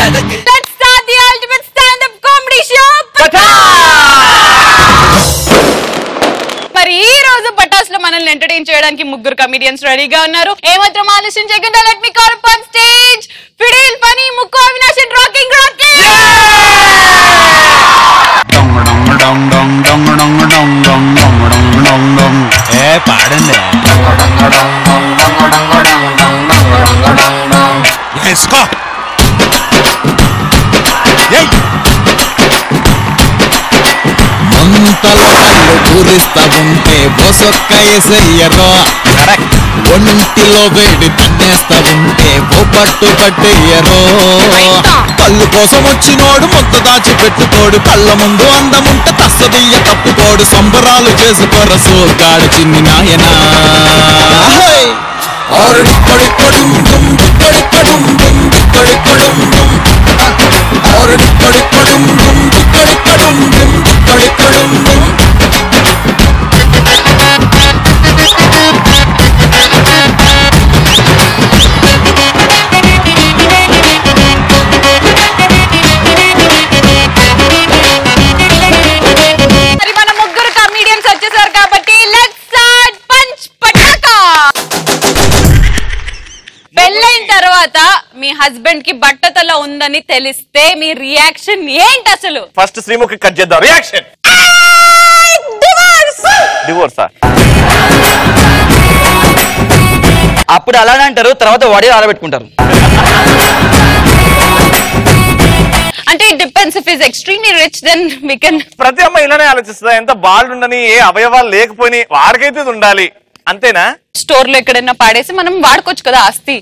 Let's start the ultimate stand-up comedy show. మరి ఈ రోజు పటాస్ లో మనల్ని ఎంటర్టైన్ చేయడానికి ముగ్గురు కమెడియన్స్ రెడీగా ఉన్నారు. ఏమాత్రం ఆలస్యం చేయకుండా let me call upon stage fiddle Phani ముక్కు అవినాష్ అండ్ రాకింగ్ రాకీ. ఏ పాడండి. మంతలో కళ్ళు పూరిస్తా ఉంటే బొసొక్క ఎసయ్యరో, ఒంటిలో వేడి తన్నేస్తా ఉంటే ఓ పట్టు పట్టేయరో. కళ్ళు కోసం వచ్చినోడు ముద్ద దాచి పెట్టుకోడు, కళ్ళ ముందు అందముంటే తస్సదియ్య తప్పుకోడు. సంబరాలు చేసుకోర సోగాడు చిన్ని నాయనా. మీ హస్బెండ్ కి బట్టతల ఉందని తెలిస్తే మీ రియాక్షన్ ఏంటి అసలు? ఫస్ట్ శ్రీముఖి కట్ చేద్దాం. రియాక్షన్ డివోర్సా? అప్పుడు అలానే అంటారు, తర్వాత వాడి ఆరబెట్టుకుంటారు. అంటే it depends. If is extremely rich then we can. ప్రతి అమ్మాయి ఇలానే ఆలోచిస్తుందా? ఎంత బాల్డ్ ఉండని, ఏ అవయవాలు లేకపోయి వాడికైతే ఇది ఉండాలి అంతేనా? స్టోర్ లో ఎక్కడైనా పాడేసి మనం వాడుకోవచ్చు కదా ఆస్తి.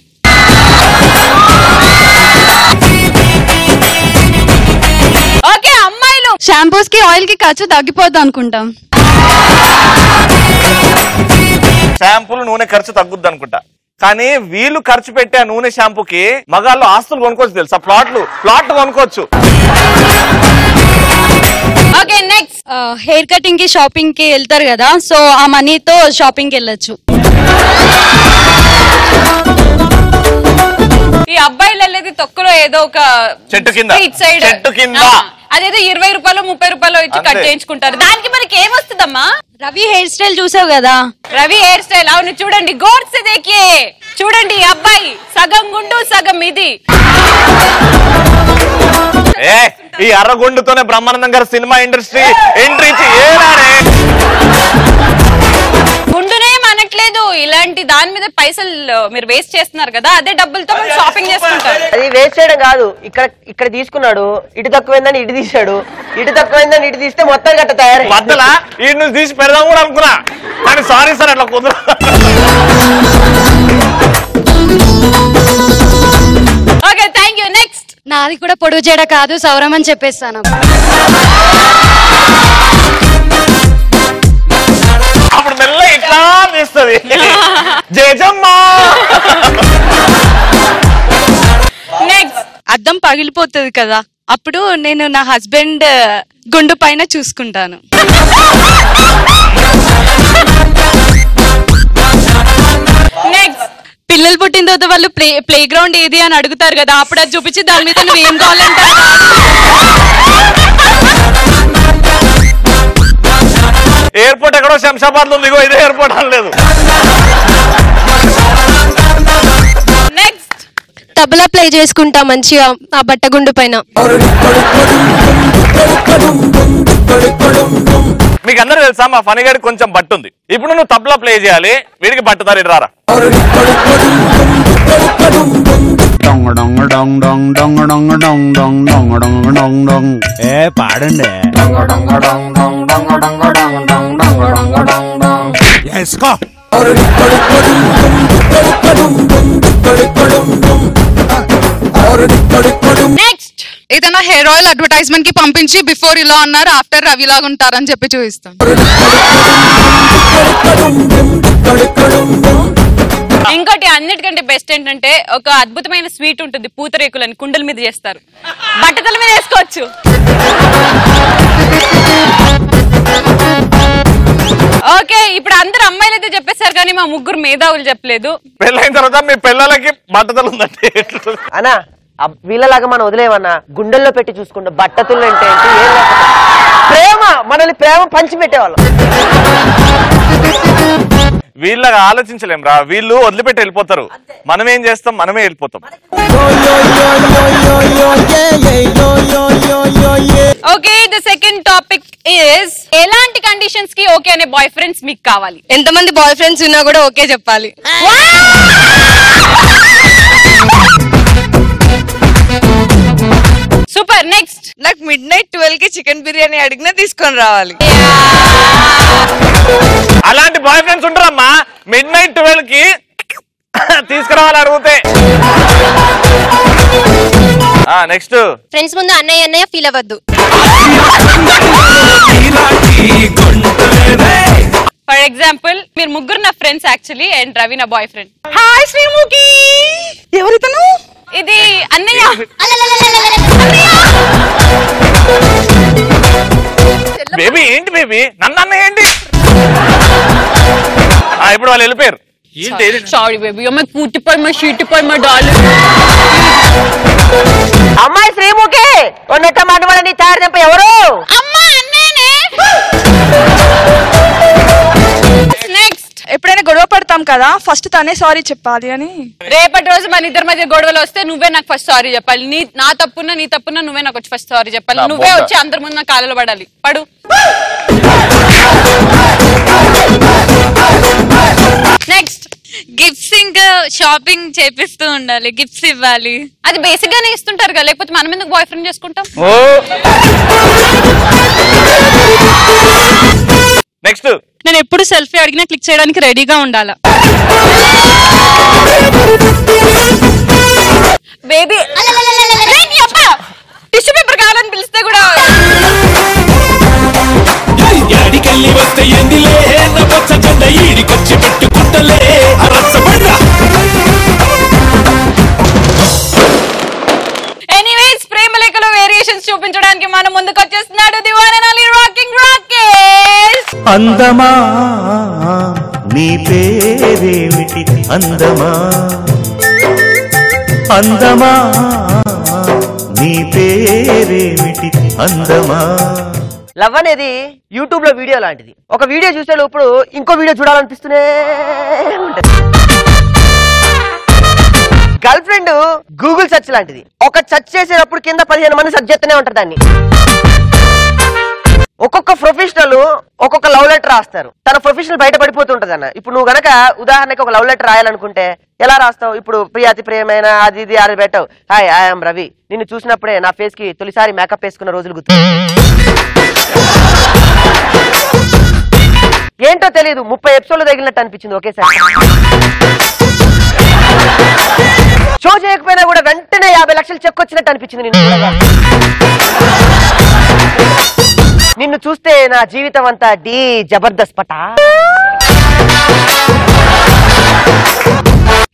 ఓకే అమ్మాయిలు షాంపూస్ కి ఆయిల్ కి ఖర్చు తగ్గిపోద్ది అనుకుంటాం. షాంపూలు నూనె ఖర్చు తగ్గుద్ది అనుకుంటా, కానీ వీళ్ళు ఖర్చు పెట్టే నూనె షాంపూకి మగాళ్ళు ఆస్తులు కొనుక్కోవచ్చు తెలుసా? ప్లాట్లు కొనుక్కోవచ్చు. ఓకే నెక్స్ట్ హెయిర్ కటింగ్ కి షాపింగ్ కి వెళ్తారు కదా, సో ఆ మనీతో షాపింగ్ కి వెళ్ళొచ్చు. ఈ అబ్బాయిలు వెళ్ళేది తొక్కలో ఏదో ఒక చెట్టు కింద అదేదో 20 రూపాయలు 30 రూపాయలు ఇచ్చి కట్ చేయించుకుంటారు. దానికి మనకి ఏమొస్తుందమ్మా? రవి హెయిర్ స్టైల్ చూసావు కదా? రవి హెయిర్ స్టైల్ అవును. చూడండి గోడ్స్ దేకే, చూడండి ఈ అబ్బాయి సగం గుండు సగం ఇది. ఈ అర్రగుండుతోనే బ్రహ్మానందం గారు సినిమా ఇండస్ట్రీ ఎంట్రీ గుండునే అనట్లేదు, ఇలాంటి దాని మీద పైసలు మీరు వేస్ట్ చేస్తున్నారు కదా, అదే డబ్బులతో మనం షాపింగ్ చేసుకుంటారు. అది వేస్ట్ చేయడం కాదు, ఇక్కడ తీసుకున్నాడు, ఇటు తక్కువైందని ఇటు తీసాడు, ఇటు తక్కువైందని ఇటు తీస్తే మొత్తం గట్ట తయారు మధ్యలో ఈ నుంచి తీసి పెడదాం కూడా అనుకున్నా, కానీ సారీ సార్ అట్లా కుదర. Okay thank you. నెక్స్ట్ నాది కూడా పొడుగు జడ కాదు, సౌరం అని చెప్పేస్తాను. అప్పుడు మెల్ల ఇట్లా తీస్తుంది జయజమ్మా. నెక్స్ట్ అద్దం పగిలిపోతుంది కదా, అప్పుడు నేను నా హస్బెండ్ గుండు పైన చూసుకుంటాను. నెక్స్ట్ పిల్లలు పుట్టిన తర్వాత వాళ్ళు ప్లే గ్రౌండ్ ఏది అని అడుగుతారు కదా, అప్పుడు అది చూపించి దాని మీద నువ్వు ఏం కావాలంటారు. ఎయిర్పోర్ట్ ఎక్కడో శంషాబాద్ లో ఉంది, ఇదే ఎయిర్పోర్ట్ అనలేదు. నెక్స్ట్ తబలా ప్లే చేసుకుంటా మంచిగా ఆ బట్టగుండు పైన. మీకు అందరూ తెలుసా మా ఫనీ గారికి కొంచెం బట్టు ఉంది. ఇప్పుడు నువ్వు తబలా ప్లే చేయాలి, వీడికి బట్టుతారు. ఇటు రారా. ఏ పాడండి. నెక్స్ట్ ఏదైనా హెయిర్ ఆయిల్ అడ్వర్టైజ్మెంట్ కి పంపించి బిఫోర్ ఇలా ఉన్నారు, ఆఫ్టర్ రవి లాగా ఉంటారని చెప్పి చూపిస్తాం. ఇంకోటి అన్నిటికంటే బెస్ట్ ఏంటంటే ఒక అద్భుతమైన స్వీట్ ఉంటుంది, పూతరేకులని కుండల మీద చేస్తారు, బట్టతల మీద వేసుకోవచ్చు. ఓకే ఇప్పుడు అందరు అమ్మాయిలు అయితే చెప్పేశారు, కానీ మా ముగ్గురు మేధావులు చెప్పలేదు. పెళ్ళైన తర్వాత మీ పిల్లలకి బట్టతలు ఉందంటే అన్నా వీళ్ళలాగా మనం వదిలేమన్నా గుండెల్లో పెట్టి చూసుకుంటాం. బట్టతులు అంటే ఏంటి, ఏం లేకపోతే ప్రేమ, మనల్ని ప్రేమ పంచి పెట్టేవాళ్ళం. వీళ్ళగా ఆలోచించలేం రా, వీళ్ళు వదిలిపెట్టి వెళ్ళిపోతారు. మనం ఏం చేస్తాం, మనమే వెళ్ళిపోతాం. Okay, the second topic is ఎలాంటి కండిషన్స్ కి ఓకే అనే బాయ్ ఫ్రెండ్స్ మీకు కావాలి? ఎంతమంది బాయ్ ఫ్రెండ్స్ ఉన్నా కూడా ఓకే చెప్పాలి. సూపర్. నెక్స్ట్, నాకు midnight 12 కి చికెన్ బిర్యానీ అడిగినా తీసుకొని రావాలి. అలాంటి బాయ్ ఫ్రెండ్స్ ఉంటారమ్మా, midnight 12 కి తీసుకురావాలి అడిగితే. నెక్స్ట్, ఫ్రెండ్స్ ముందు అన్నయ్య అన్నయ్య ఫీల్ అవ్వద్దు. ఫర్ ఎగ్జాంపుల్ మీరు ముగ్గురు నా ఫ్రెండ్స్ యాక్చువల్లీ, అండ్ రవి నా బాయ్ ఫ్రెండ్. హాయ్ శ్రీముఖి. ఎవరితను? ఇది అన్నయ్య. బేబీ ఏంటి బేబీ, నన్ను అన్నయ్య ఏంటి? ఇప్పుడు వాళ్ళు వెళ్ళిపోయారు. సారీ బేబీ, అమ్మాయి కూటిపోయి మా షీటిపోయి మా డార్లింగ్. అమ్మాయి శ్రీముఖి ఉన్నట్ట మాటవాళ్ళని తయారు చంప ఎవరు? అమ్మా అన్నయ్యనే. నెక్స్ట్, ఎప్పుడైనా గొడవ పడతాం కదా, ఫస్ట్ తనే సారీ చెప్పాలి అని. రేపటి రోజు మన ఇద్దరి మధ్య గొడవలు వస్తే నువ్వే నాకు ఫస్ట్ సారీ చెప్పాలి. నా తప్పున్నా నీ తప్పున్నా నువ్వే నాకు వచ్చి ఫస్ట్ సారీ చెప్పాలి. నువ్వే వచ్చి అందరి ముందు నా కాళ్ళలో పడాలి. పడు. నెక్స్ట్, గిఫ్ట్స్ ఇంకా షాపింగ్ చేపిస్తూ ఉండాలి, గిఫ్ట్స్ ఇవ్వాలి. అది బేసిక్ గానే ఇస్తుంటారు కదా, లేకపోతే మనం ఎందుకు బాయ్ ఫ్రెండ్ చేసుకుంటాం? నెక్స్ట్, నేను ఎప్పుడు సెల్ఫీ అడిగినా క్లిక్ చేయడానికి రెడీగా ఉండాలా. బేబీ టిష్యూ పేపర్ కావాలని పిలిస్తే కూడా ఎనీవేస్, ప్రేమ లేఖలో వేరియేషన్స్ చూపించడానికి మనం ముందుకు వచ్చేస్తున్నాడు the one and only rocking Rakesh. అందమా నీ పేరేమిటి, అందమా అందమా నీ పేరేమిటి, అందమా. లవ్ అనేది యూట్యూబ్ లో వీడియో లాంటిది. ఒక వీడియో చూసే లోపల ఇంకో వీడియో చూడాలనిపిస్తూనే ఉంటది. గర్ల్ ఫ్రెండ్ గూగుల్ సెర్చ్ లాంటిది. ఒక సెర్చ్ చేసేటప్పుడు కింద 15 మంది సెర్చ్ చేస్తూనే ఉంటారు దాన్ని. ఒక్కొక్క ప్రొఫెషనల్ ఒక్కొక్క లవ్ లెటర్ రాస్తారు. తన ప్రొఫెషనల్ బయట పడిపోతుంటది అన్న. ఇప్పుడు నువ్వు గనక ఉదాహరణకి ఒక లవ్ లెటర్ రాయాలనుకుంటే ఎలా రాస్తావు? ఇప్పుడు ప్రియాతి ప్రియమైన అది ఇది అది పెట్టావు. Hi, I'm Ravi. నిన్ను చూసినప్పుడే నా ఫేస్ కి తొలిసారి మేకప్ వేసుకున్న రోజులు గుర్తు. ఏంటో తెలియదు, 30 ఎపిసోడ్లు తగిలినట్టు అనిపించింది ఒకేసారి. షో చేయకపోయినా కూడా వెంటనే 50 లక్షలు చెక్ వచ్చినట్టు అనిపించింది నిన్ను చూస్తే. నా జీవితం అంతా జబర్దస్త్ పట.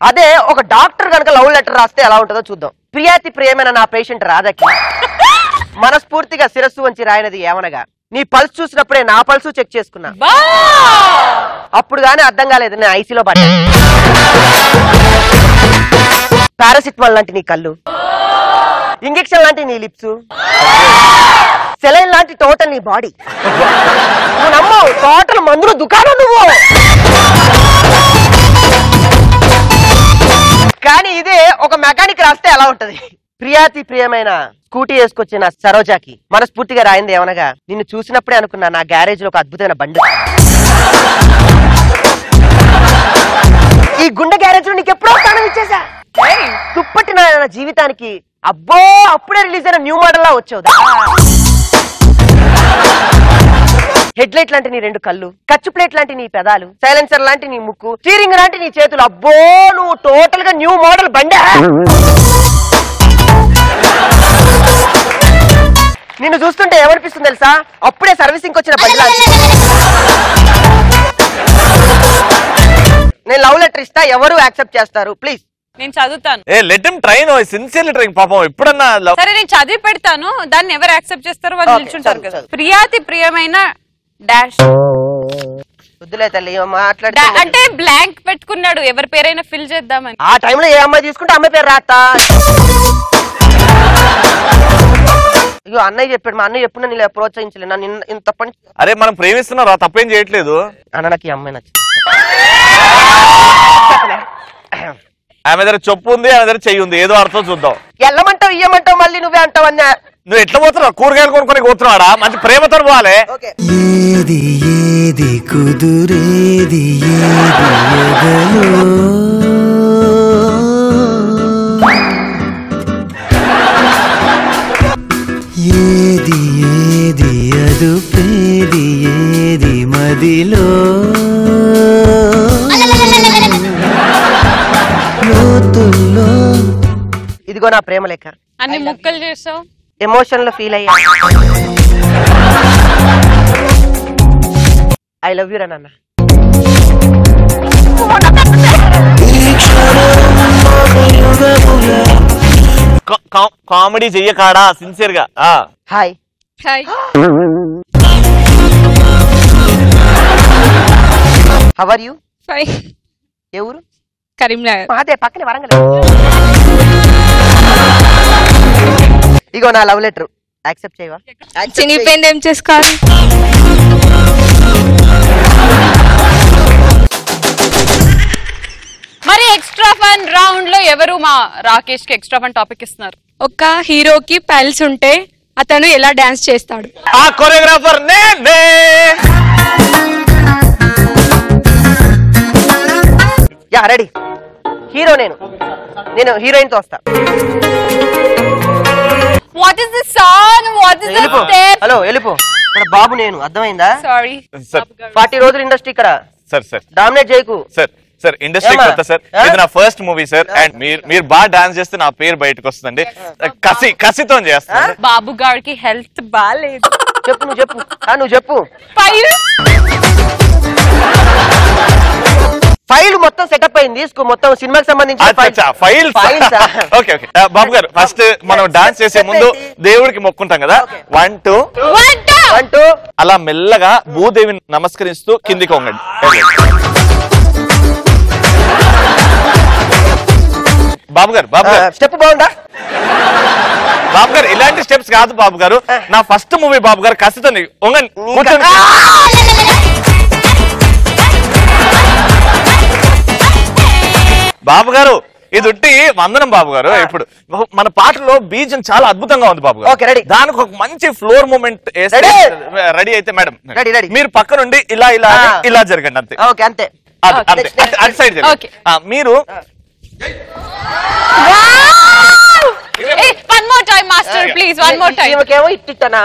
అదే ఒక డాక్టర్ కనుక లవ్ లెటర్ రాస్తే ఎలా ఉంటుందో చూద్దాం. ప్రియాతి ప్రియమైన నా పేషెంట్ రాధకి మనస్ఫూర్తిగా శిరస్సు వంచి రాయనది ఏమనగా, నీ పల్స్ చూసినప్పుడే నా పల్సు చెక్ చేసుకున్నా. అప్పుడు గానీ అర్థం కాలేదు, నేను ఐసీలో పడ్డా. పారాసిటమాల్ లాంటి నీ కళ్ళు, ఇంజెక్షన్ లాంటి నీ లిప్స్, సెలైన్ లాంటి టోటల్ నీ బాడీ. నువ్వు నమ్మవు, టోటల్ మందుల దుకాణం నువ్వు. కానీ ఇదే ఒక మెకానిక్ రాస్తే ఎలా ఉంటది? ప్రియాతి ప్రియమైన స్కూటీ వేసుకొచ్చిన సరోజాకి మనస్ఫూర్తిగా రాయింది ఏమనగా, నిన్ను చూసినప్పుడే అనుకున్నా నా గ్యారేజ్ లో ఒక అద్భుతమైన బండి. ఈ గుండె గ్యారేజ్ లో నీకు ఎప్పుడో స్థానం ఇచ్చేసా. తుప్పటి నా జీవితానికి అబ్బో అప్పుడే రిలీజ్ అయిన న్యూ మోడల్ లా వచ్చావు. హెడ్ లైట్ లాంటి నీ 2 కళ్ళు, కచ్చు ప్లేట్ లాంటి నీ పెదాలు, సైలెన్సర్ లాంటి నీ ముక్కు, స్టీరింగ్ లాంటి నీ చేతులు. అబ్బో నువ్వు టోటల్ గా న్యూ మోడల్ బండి. నిన్ను చూస్తుంటే ఏమనిపిస్తుంది తెలుసా? అప్పుడే సర్వీసింగ్ వచ్చిన బండి. నేను లవ్ లెటర్ ఇస్తా, ఎవరు యాక్సెప్ట్ చేస్తారు ప్లీజ్? నేను చదువుతాను. Let him try. No sincerely trying. పాపం ఎప్పుడన్నా సరే నేను చదివి పెడతాను, దాన్ని ఎవరు యాక్సెప్ట్ చేస్తారో వాళ్ళు నిల్చుంటారు కదా. ప్రియాతి ప్రియమైన డాష్. వద్దులే తల్లి మాట్లాడితే. అంటే బ్లాంక్ పెట్టుకున్నాడు, ఎవరి పేరైనా ఫిల్ చేద్దామని. ఆ టైంలో ఏ అమ్మాయి తీసుకుంటే అమ్మాయి పేరు రాస్తా. అయ్యో అన్నయ్య చెప్పాడు, మా అన్నయ్య ఎప్పుడు నేను ఇలా ప్రోత్సహించలేదు నన్ను ఇంత పని. అరే మనం ప్రేమిస్తున్నారా, తప్పేం చేయట్లేదు. అన్న నాకు ఈ అమ్మాయి నచ్చింది. ఆమె దగ్గర చెప్పు ఉంది, ఆమె దగ్గర చెయ్యి ఉంది, ఏదో అర్థం చూద్దాం. ఎల్లమంటావు ఇయ్యమంటావు మళ్ళీ నువ్వే అంటావు అన్న. నువ్వు ఎట్లా పోతున్నావు? కూరగాయలు కొనుక్కొని పోతున్నాడా? మంచి ప్రేమతో పోవాలి. ఏది ఏది కుదురేది ఏది ఏది అదుపేది ఏది మదిలో లోతుల్లో. ఇదిగో నా ప్రేమ లేఖ. అన్ని ముక్కలు చేసావు. ఎమోషన్ లో ఫీల్ అయ్యా. ఐ లవ్ యూ రా నాన్న. కామెడీ చెయ్యకాడా సిన్సియర్ గా. Hi hi. How are you? Fine. ఏ ఊరు? కరీంనగర్. మాదే పక్కనే వరంగల్. ఇగో నా లవ్ లెటర్ యాక్సెప్ట్ చేయవా? చినిగిపోయింది, ఏం చేసుకోవాలి? మరి ఎక్స్ట్రా ఫన్ రౌండ్ లో ఎవరు మా రాకేష్ కి ఎక్స్ట్రా ఫన్ టాపిక్ ఇస్తున్నారు? ఒక హీరోకి పైల్స్ ఉంటే అతను ఎలా డాన్స్ చేస్తాడు? ఆ కొరియోగ్రాఫర్ నేనే. Yeah ready. హీరో నేను హీరోయిన్ తో వస్తా. What is this song? What is this step? Hello వెళ్ళిపో. ఇక్కడ బాబు నేను, అర్థమైందా? సారీ. సార్ 40 రోజులు ఇండస్ట్రీ ఇక్కడ. సార్ డామినేట్ చేయకు సార్. సార్ ఇండస్ట్రీ కొత్త సార్, ఇది నా ఫస్ట్ మూవీ సార్. అండ్ మీరు బాగా డాన్స్ చేస్తే నా పేరు బయటకు వస్తుందండి. కసితో చేస్తాను. బాబు గారికి హెల్త్ బాగాలేదు. చెప్పు నువ్వు చెప్పు. నువ్వు చెప్పు. ఫైల్ మొత్తం సెటప్ అయింది, మొత్తం సినిమాకి సంబంధించి ఫైల్. ఓకే ఓకే బాబు గారు, ఫస్ట్ మనం డాన్స్ చేసే ముందు దేవుడికి మొక్కుంటాం కదా. 1 2 1 2 అలా మెల్లగా భూదేవిని నమస్కరిస్తూ కిందికి వంగండి. బాబు గారు స్టెప్ బాగుందా? బాబు గారు ఇలాంటి స్టెప్స్ కాదు బాబు గారు, నా ఫస్ట్ మూవీ బాబు గారు. కసితో వంగండి. బాబు గారు ఇది ఉట్టి వందనం బాబు గారు. ఇప్పుడు మన పాటలో బీజం చాలా అద్భుతంగా ఉంది బాబు గారు. దానికి ఒక మంచి ఫ్లోర్ మూమెంట్ రెడీ అయితే మేడం మీరు పక్క నుండి ఇలా ఇలా ఇలా జరగండి. అంతే అంతే. అటు సైడ్ జరగండి. మీరు one more time master please, one more time. ఇవకేమో ఇట్టిట్టనా.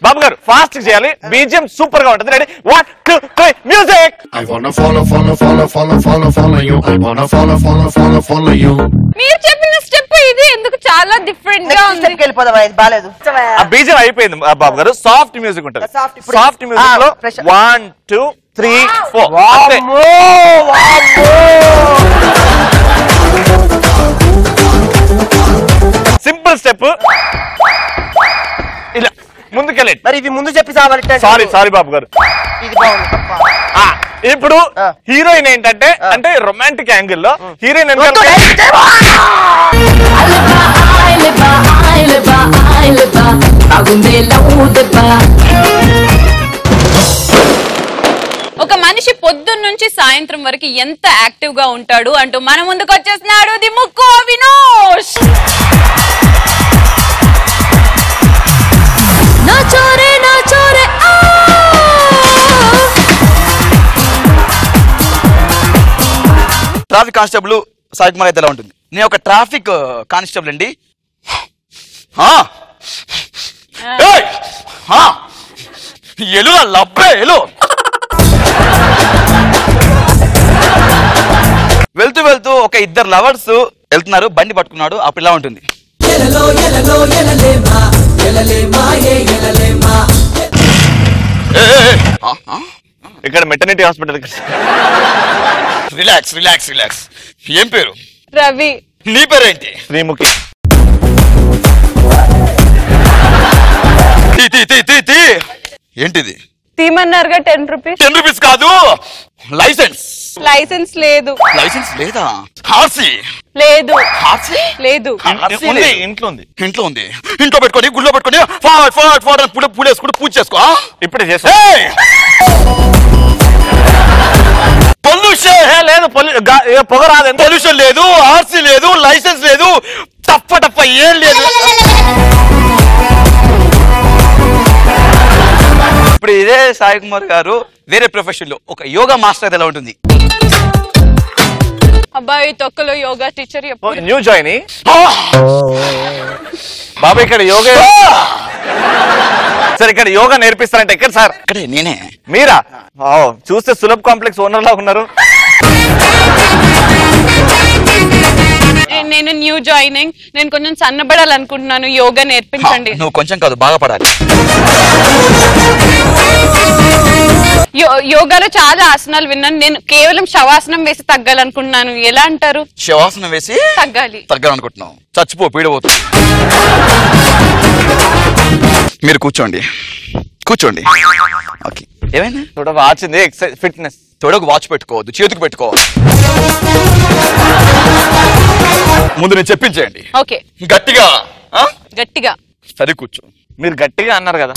బాబు గారు ఫాస్ట్ చేయాలి, బీజిఎం సూపర్ గా ఉంటుంది. Ready 1 2 3 music. I wanna follow you. I wanna follow you. మీరు చెప్పిన స్టెప్ ఇది ఎందుకు చాలా డిఫరెంట్ గా ఉంది? స్టెప్ వెళ్ళిపోదామా? ఇది బాలేదు. ఆ బీజిఎం అయిపోయింది బాబు గారు. సాఫ్ట్ మ్యూజిక్ ఉంటుంది. సాఫ్ట్ మ్యూజిక్ లో 1 2 3 4 సింపుల్ స్టెప్. ఇలా ముందుకెళ్ళండి. మరి ఇవి ముందు చెప్పి సారీ బాబు గారు. ఇది బాగుంది. ఇప్పుడు హీరోయిన్ ఏంటంటే అంటే రొమాంటిక్ యాంగిల్ లో హీరోయిన్ ఒక మనిషి పొద్దున్న నుంచి సాయంత్రం వరకు ఎంత యాక్టివ్ గా ఉంటాడు అంటూ మన ముందుకు వచ్చేస్తున్నాడు ది ముక్కు అవినాష్. ట్రాఫిక్ కానిస్టేబుల్ సాయి కుమార్ అయితే ఎలా ఉంటుంది? నేను ఒక ట్రాఫిక్ కానిస్టేబుల్ అండి. ఎలు లబ్బే ఎలు వెళ్తూ వెళ్తూ ఒక ఇద్దరు లవర్స్ వెళ్తున్నారు, బండి పట్టుకున్నాడు. అప్పుడు ఇలా ఉంటుంది. ఇక్కడ maternity hospital. Relax relax relax. ఏం పేరు? రవి. నీ పేరేంటి? శ్రీముఖి. ఏంటిది? తీమన్నారుగా 10 రూపీస్. 10 రూపీస్ కాదు, లైసెన్స్ లైసెన్స్ లేదు. లైసెన్స్ లేదా? ఆర్సీ లేదు. ఆర్సీ లేదు. ఉంది, ఇంట్లో ఉంది. ఇంట్లో ఉంది. ఇంట్లో పెట్టుకొని గుళ్ళో పెట్టుకొని ఫాడ్ ఫాడ్ ఫాడ్ అని పూలు వేసుకుంటూ పూజ చేసుకో. ఇప్పుడే చేస్తా. పొల్యూషన్ లేదు, పొగ రాదు. పొల్యూషన్ లేదు, ఆర్సీ లేదు, లైసెన్స్ లేదు, టప్ప టప్ప ఏం లేదు. ఇప్పుడు ఇదే సాయి కుమార్ గారు వేరే ప్రొఫెషన్ లో ఒక యోగా మాస్టర్ ఎలా ఉంటుంది? అబ్బాయి తొక్కలో యోగా టీచర్ న్యూ జాయిన్ బాబా ఇక్కడ యోగా. సార్ ఇక్కడ యోగా నేర్పిస్తారంటే ఎక్కడ సార్? ఇక్కడే నేనే. మీరా? చూస్తే సులభ్ కాంప్లెక్స్ ఓనర్ లా ఉన్నారు. నేను న్యూ జాయినింగ్. నేను కొంచెం సన్నబడాలనుకుంటున్నాను. యోగా నేర్పించండి. నువ్వు కొంచెం కాదు, బాగా పడాలి. యోగాలో చాలా ఆసనాలు విన్నాను. నేను కేవలం శవాసనం వేసి తగ్గాలనుకుంటున్నాను. ఎలా అంటారు? శవాసనం వేసి తగ్గాలనుకుంటున్నావు? చచ్చిపో, పీడబోతు. మీరు కూర్చోండి, కూర్చోండి. ఓకే, ఏమైనా చూడ వాచింది ఎక్సర్సైజ్ ఫిట్నెస్. తొడకు వాచ్ పెట్టుకోవద్దు, చేతికి పెట్టుకోవాలి. ముందు నేను చెప్పించేయండి. ఓకే, గట్టిగా గట్టిగా. సరే కూర్చో. మీరు గట్టిగా అన్నారు కదా.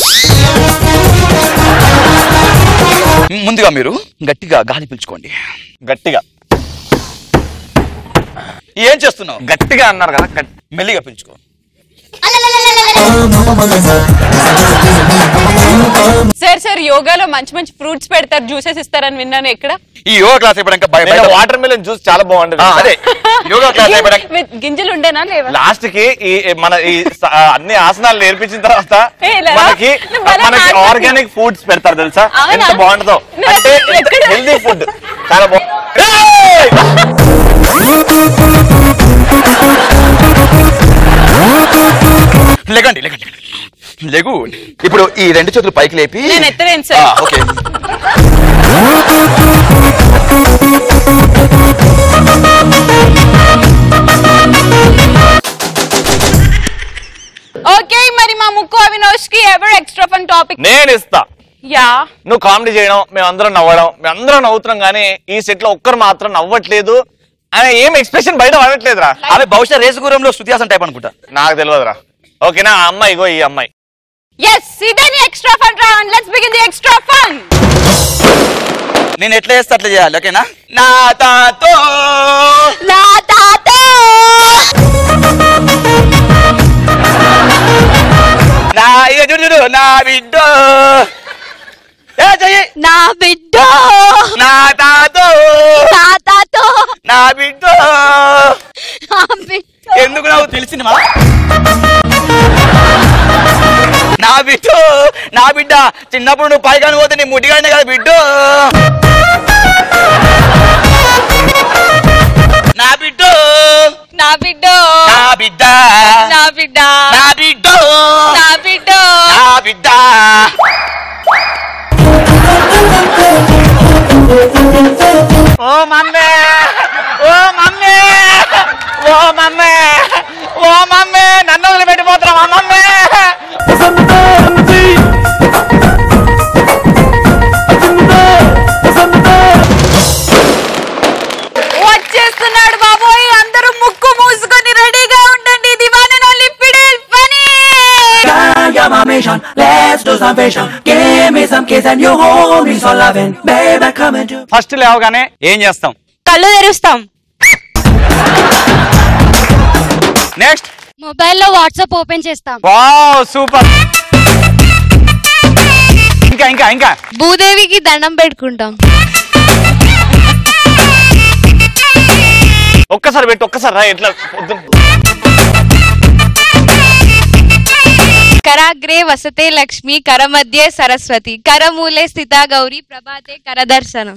ముందుగా మీరు గట్టిగా గాలి పీల్చుకోండి. గట్టిగా. ఏం చేస్తున్నావు? గట్టిగా అన్నారు కదా, మెల్లిగా పీల్చుకో. సార్ యోగాలో మంచి మంచి ఫ్రూట్స్ పెడతారు, జ్యూసెస్ ఇస్తారని విన్నాను. ఎక్కడ? ఈ యోగా క్లాస్ అయిపోయాక వాటర్ మిలన్ జ్యూస్ చాలా బాగుంటుంది. అదే యోగా క్లాస్ అయిపోయాక గింజలు ఉండేనా లేవా? లాస్ట్ కి మన ఈ అన్ని ఆసనాలు నేర్పించిన తర్వాత మనకి ఆర్గానిక్ ఫుడ్స్ పెడతారు తెలుసా? ఎంత బాగుంటుందో. అంటే హెల్దీ ఫుడ్ చాలా బాగుంటుంది. లేకండి, లేకండి, లేగు. ఇప్పుడు ఈ రెండు చేతులు పైకి లేపి. నేను ఎత్తలేను సార్. ఓకే. ఓకే, మరి మా ముక్కు అవినాష్ కి ఎవరు ఎక్స్ట్రా ఫన్ టాపిక్? నేను ఇస్తా. యా, నువ్వు కామెడీ చేయడం, మేమందరం నవ్వడం, మేమందరం నవ్వుతున్నాం కానీ ఈ సెట్ లో ఒక్కరు మాత్రం నవ్వట్లేదు. ఏం ఎక్స్ప్రెషన్ బయట పడట్లేదురా. అవి బహుశా రేసుగురంలో శృతిహాసన్ టైప్ అనుకుంటా. నాకు తెలియదురా. ఓకేనా? ఆ అమ్మాయి ఇగో ఈ అమ్మాయి. yes, ఇదేని extra fun round. Let's begin the extra fun. నేను ఎట్లా చేస్తే అట్లా చేయాలి. ఓకేనా? నా తాతో నా తాతో నా ఇక చూడు నా బిడ్డ నా బిడ్డ నా తాతో నా తాతో నా బిడ్డ. నా బిడ్డ. ఎందుకు నాకు తెలిసింది నా బిడ్డ నా బిడ్డ. చిన్నప్పుడు నువ్వు పైగాని పోతే నీ ముడిగానే కదా బిడ్డ. నా బిడ్డ నా బిడ్డ నా బిడ్డ నా బిడ్డ నా బిడ్డ నా బిడ్డ నా బిడ్డ. ఓ మమ్మీ, ఓ మమ్మీ, ఓ మమ్మీ, ఓ మమ్మీ, నన్ను వదిలిపెట్టిపోతున్నావా మమ్మీ? వచ్చేస్తున్నాడు బాబోయ్. అందరూ ముక్కు మూసుకొని రెడీగా ఉండండి. ఇది one and only fiddle funny. Let's do some fashion. Give me some kiss and you hold me so loving. Baby, come and do. First లేవగానే ఏం చేస్తాం? కళ్ళు తెరుస్తాం. నెక్స్ట్ మొబైల్లో వాట్సాప్ ఓపెన్ చేస్తాం. Wow, super. ఇంకా ఇంకా ఇంకా భూదేవికి దండం పెట్టుకుంటాం. ఒక్కసారి పెట్టు, ఒక్కసారి రా. ఎట్లా కరాగ్రే వసతే లక్ష్మి, కరమధ్యే సరస్వతి, కరమూలే స్థితా గౌరీ, ప్రభాతే కరదర్శనం.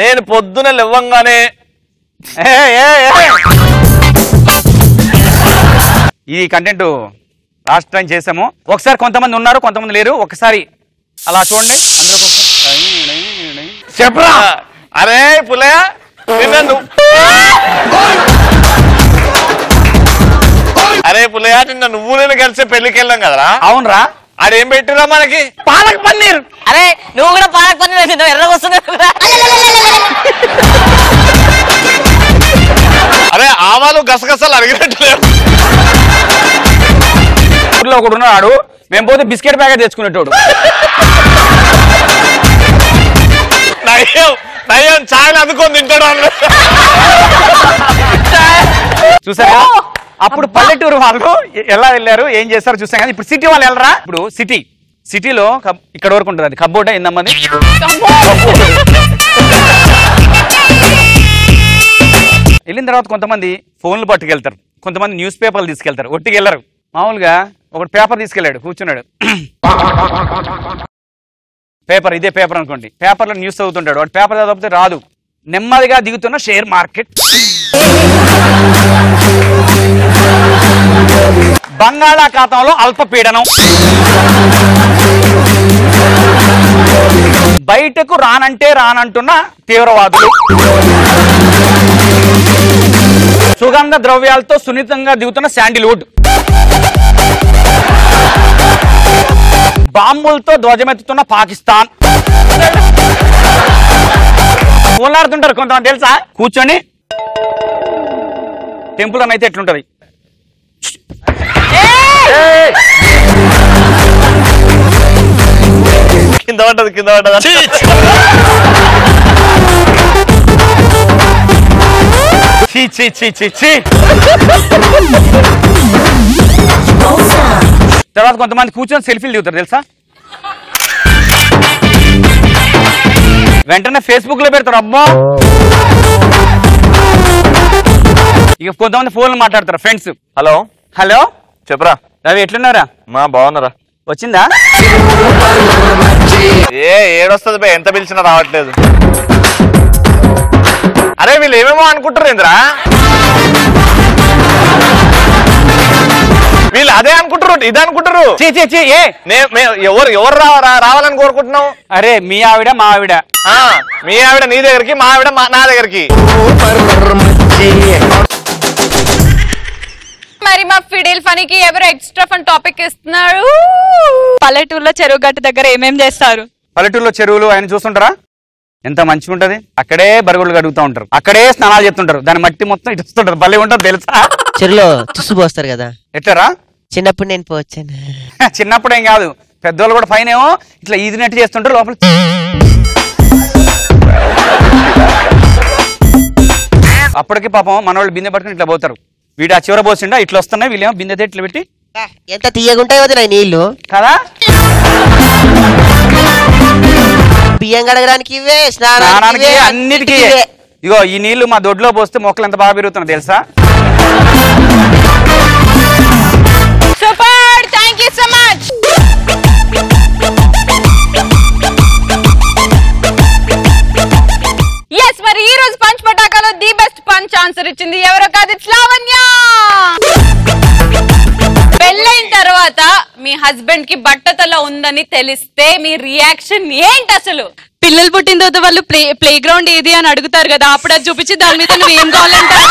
నేను పొద్దున లేవంగానే ఈ కంటెంట్ లాస్ట్ టైం చేసాము. ఒకసారి కొంతమంది ఉన్నారు, కొంతమంది లేరు. ఒకసారి అలా చూడండి. చెప్పరా. అరే పుల్లయ్య, అరే పుల్లయ్య, నిన్న నువ్వు నేను కలిసి పెళ్లికి వెళ్ళాం కదరా. అవునరా. అదేం పెట్టిరా మనకి? పాలక్ పన్నీర్. అరే నువ్వు కూడా పాలక్ పన్నీర్ తిన్నావు, ఎర్రగా వస్తున్నావు. అరే ఆవాలు గసగసాలు అడిగినట్లేదు. ఊర్లో ఒకడు ఉన్నాడు, మేము పోతే బిస్కెట్ ప్యాకెట్ తెచ్చుకునేటోడు. నయ్యం ఛాయలు అందుకొని తింటాడు. చూసారా అప్పుడు పల్లెటూరు వాళ్ళు ఎలా వెళ్ళారు, ఏం చేస్తారు చూసాం కదా. ఇప్పుడు సిటీ వాళ్ళు వెళ్ళరా? ఇప్పుడు సిటీలో ఇక్కడ వరకు ఉంటుంది, అది కబ్బోర్డ్ ఏందమ్మది. వెళ్ళిన తర్వాత కొంతమంది ఫోన్లు పట్టుకెళ్తారు, కొంతమంది న్యూస్ పేపర్లు తీసుకెళ్తారు. ఒట్టికి వెళ్ళరు. మామూలుగా ఒకటి పేపర్ తీసుకెళ్ళాడు, కూర్చున్నాడు. పేపర్ ఇదే పేపర్ అనుకోండి, పేపర్లో న్యూస్ చదువుతుంటాడు. వాడు పేపర్ చదివితే రాదు. నెమ్మదిగా దిగుతున్న షేర్ మార్కెట్, బంగాళాఖాతంలో అల్పపీడనం, బయటకు రానంటున్న తీవ్రవాదులు, సుగంధ ద్రవ్యాలతో సున్నితంగా దిగుతున్న శాండిల్వుడ్, బాంబులతో ధ్వజమెత్తుతున్న పాకిస్తాన్. పోలాడుతుంటారు కొంతమంది తెలుసా, కూర్చొని టెంపుల్ అని అయితే ఎట్లుంటది. కింద పడ్డది. తర్వాత కొంతమంది కూర్చొని సెల్ఫీలు దిగుతారు తెలుసా. వెంటనే ఫేస్బుక్ లో పెడతారు. అమ్మో. ఇక కొంతమంది ఫోన్లు మాట్లాడతారు ఫ్రెండ్స్. హలో చెప్పరా రవి, ఎట్లున్నారా? మా బాగున్నారా? వచ్చిందా? ఏడొస్తుంది బే, ఎంత పిలిచినా రావట్లేదు. అరే వీళ్ళు ఏమేమో అనుకుంటారు ఇంద్రా, వీళ్ళు అదే అనుకుంటారు, ఇది అనుకుంటారు. ఎవరు రావాలని కోరుకుంటున్నావు? అరే మీ ఆవిడ మా ఆవిడ. మీ ఆవిడ నీ దగ్గరికి, మా ఆవిడ నా దగ్గరికి. మరి మా ఫిడిల్ ఫనీకి ఎవరు ఎక్స్ట్రా ఫన్ టాపిక్ ఇస్తున్నారు? పల్లెటూరులో చెరువు గట్టు దగ్గర ఏమేం చేస్తారు? పల్లెటూరులో చెరువులు ఆయన చూస్తుంటారా, ఎంత మంచిగా ఉంటది. అక్కడే బరుగులు కడుగుతూ ఉంటారు, అక్కడే స్నానాలు చేస్తుంటారు. దాని మట్టి మొత్తం ఇటు వస్తుంటారు, భలే ఉంటుంది తెలుసా. చెరువులో తుస్సు పోస్తారు కదా, ఎట్లరా? చిన్నప్పుడు నేను పోవచ్చాను. చిన్నప్పుడు ఏం కాదు, పెద్దోళ్ళు కూడా పైన ఏమో ఇట్లా ఈదినట్టు చేస్తుంటారు, లోపల అప్పటికి పాపం మనవాళ్ళు బిందె పట్టుకుని ఇట్లా పోతారు. వీడు ఆ చివర పోసిండా, ఇట్లా వస్తున్నాయి, వీళ్ళేమో బిందె ఇట్లా పెట్టి. ఎంత తీయగుంటాయి వదిన నీళ్లు కదా. బియ్యం కడగడానికి ఇవే, స్నానానికి అన్నిటికీ. ఇగో ఈ నీళ్లు మా దొడ్లో పోస్తే మొక్కలు ఎంత బాగా పెరుగుతున్నాయి తెలుసా. Super, thank you so much. Yes, మరి ఈ రోజు పంచ్ పటాకాలో ది బెస్ట్ పంచ్ ఆన్సర్ ఇచ్చింది ఎవరో కాదు, ఇట్స్ లావణ్య. పెళ్ళైన తర్వాత మీ హస్బెండ్ కి బట్టతల ఉందని తెలిస్తే మీ రియాక్షన్ ఏంటి అసలు? పిల్లలు పుట్టిన తర్వాత వాళ్ళు ప్లే గ్రౌండ్ ఏది అని అడుగుతారు కదా, అప్పుడు అది చూపించి దాని మీద నువ్వు ఏం కావాలంటారు.